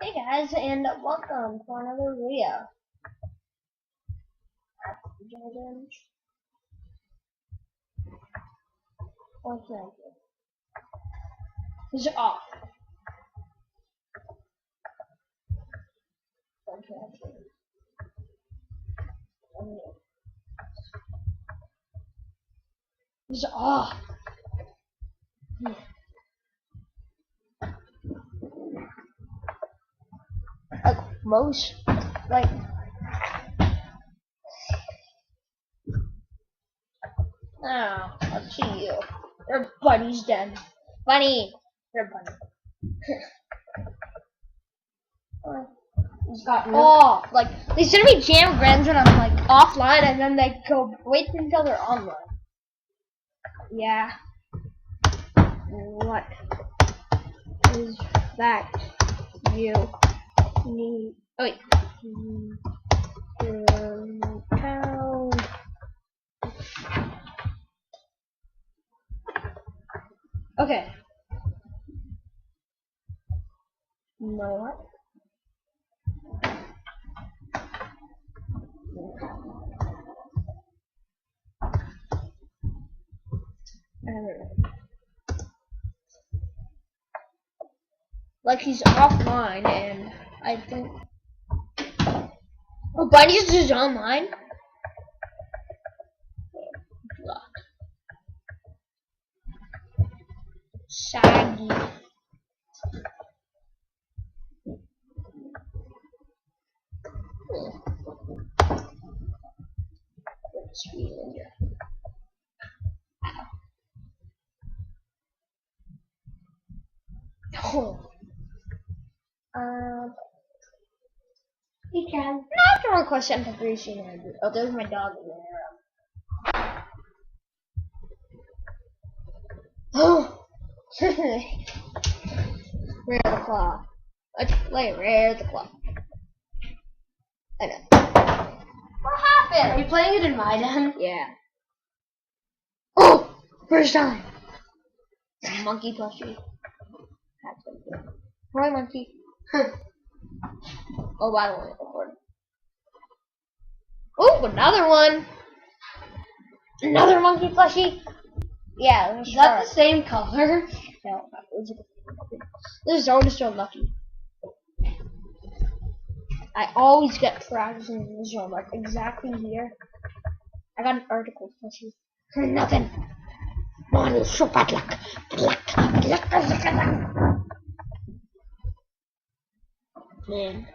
Hey guys, and welcome to another video. Jordan. What's that? He's off. He's off. Like most, like. Oh, I'll see you. Your buddy's dead. Bunny, your bunny. He's got off. Like they send me jam grams when I'm like offline, and then they go wait until they're online. Yeah. What is that you need? Oh wait. Okay. You know what? Like he's offline, and I think. Oh, Bunny's is online. Locked. Saggy. Oh. He can. Not to request MP3 Oh, there's my dog in there. Oh. Rare the claw. Let's play Rare the claw. I know. What happened? Are you playing it in my den? Yeah. Oh! First time! Monkey plushie. Hi, monkey. Oh, by the way, record. Oh, another one! Another monkey plushie! Yeah, is that the same color? No, this is always so lucky. I always get prizes in this zone, like exactly here. I got an article plushie. Nothing. One so bad luck. Bad luck. Bad luck. Bad luck. Bad luck. Man.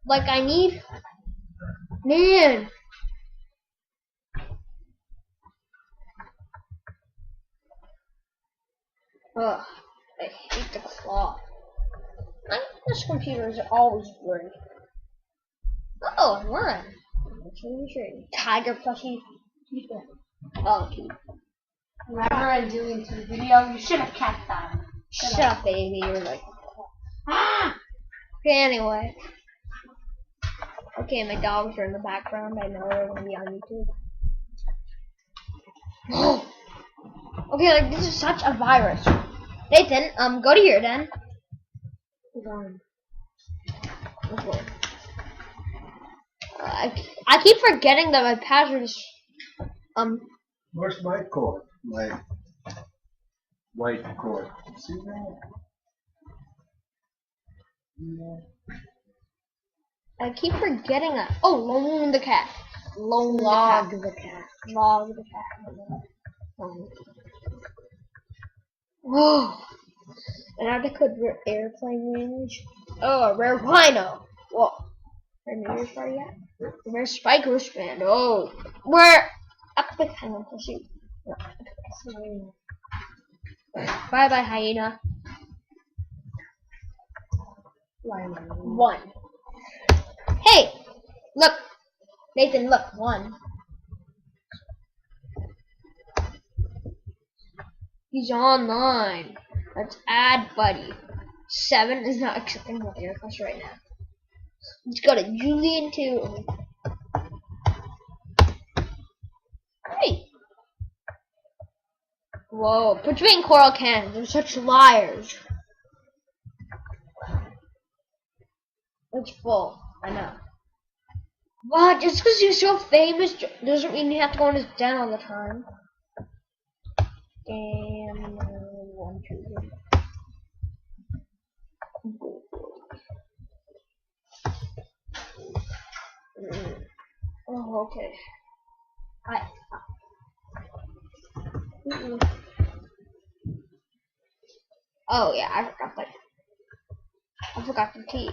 Like I need. Man. Ugh. I hate the claw. This computer is always blurry. Oh, one. Tiger plushie. Oh, cute. Remember in doing the video, you should have kept that. Shut up, baby. You're like. Ah! Okay, anyway. Okay, my dogs are in the background. I know they're gonna be on YouTube. Oh! Okay, like this is such a virus. Nathan, go to your den. Okay. I keep forgetting that my password is Where's my cord? My white cord. See that? Yeah. I keep forgetting that. Oh, Lone the cat. Lone Log the cat. Log the cat. Whoa. And I could airplane range. Oh, a rare rhino. Whoa. Rare meteor party yet? Rare spike wristband. Oh. Where? Epic hang on, pussy. Bye bye, hyena. One. Hey! Look! Nathan, look. One. He's online. Let's add buddy. 7 is not accepting my air request right now. Let's go to Julian 2. Hey! Whoa, between coral cannons, they're such liars. It's full, I know. What? Just because you're so famous doesn't mean you have to go in his den all the time. And 1, 2, 3. Oh, okay. Oh yeah, I forgot the key.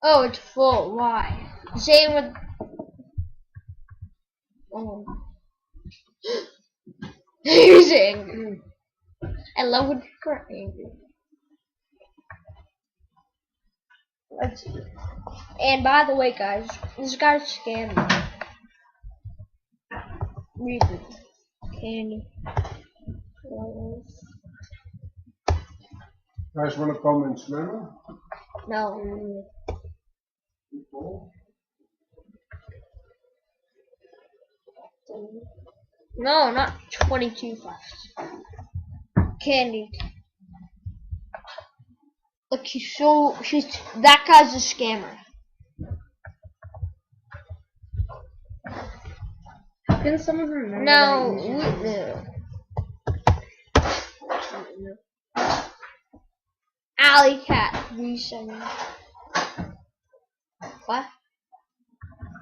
Oh, it's full. Why? Same with. Oh. He's angry. I love when people are angry. Let's see. And by the way, guys, this guy scammed me. Read it. Candy. Guys want to come and swim? No. No, not 22 left. Candy. Look, that guy's a scammer. How can someone remember? No. Alley Cat 37. What?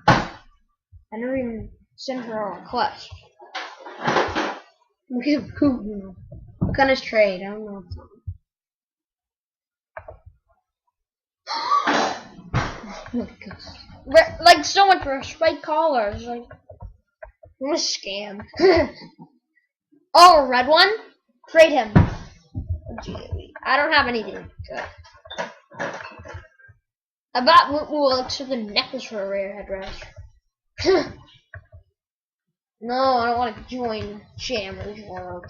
I never even sent her a request. Look at Putin. What kind of trade? I don't know. Oh my gosh. Like so much for spike collars. Like, what a scam. Oh, a red one? Trade him. I don't have anything good. I bought Woolix with a necklace for a rare headdress. No, I don't want to join Shammer's world.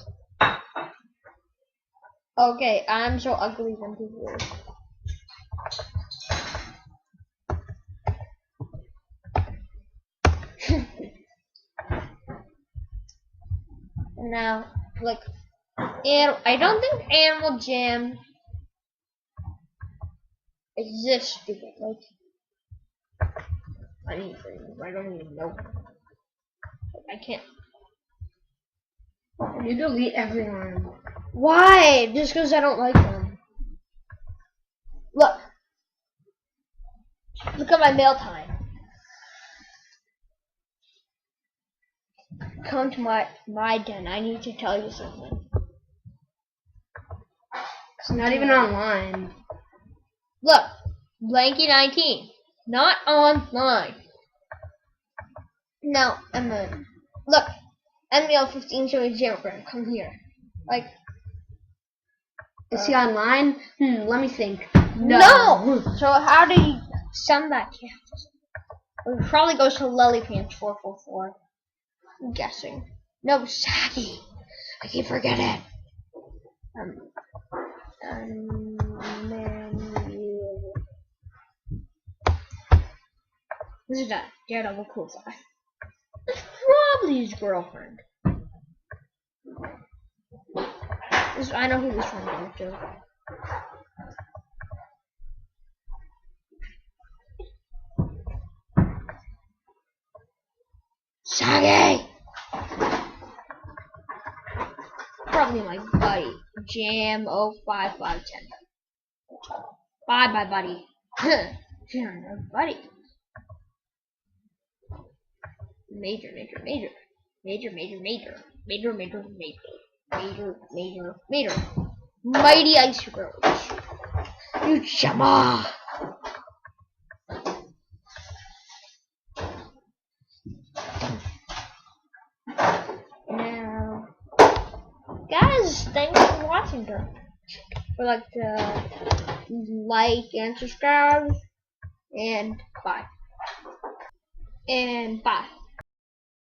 Okay, I'm so ugly when people. Now, like, and I don't think Animal Jam exists. Stupid, like, I don't even know. I can't. You delete everyone. Why? Just because I don't like them. Look at my mail time. Come to my den. I need to tell you something. It's not even online. Look, Blanky 19, not online. No, Emma. Look, ML 15 showing Jammer. Come here. Like, is he online? Let me think. No. So how do you send that cactus? It probably goes to Lillypants 444. I'm guessing. No, Saggy. I keep forgetting. Menu. This is that Daredevil cool guy. It's probably his girlfriend. I know who this one goes to. Saggy! Probably my buddy. Jam 05510. Bye bye buddy. Jam, buddy. Major. Mighty Ice Rose. You chama. Now, guys, thanks for watching. For like and subscribe, and bye.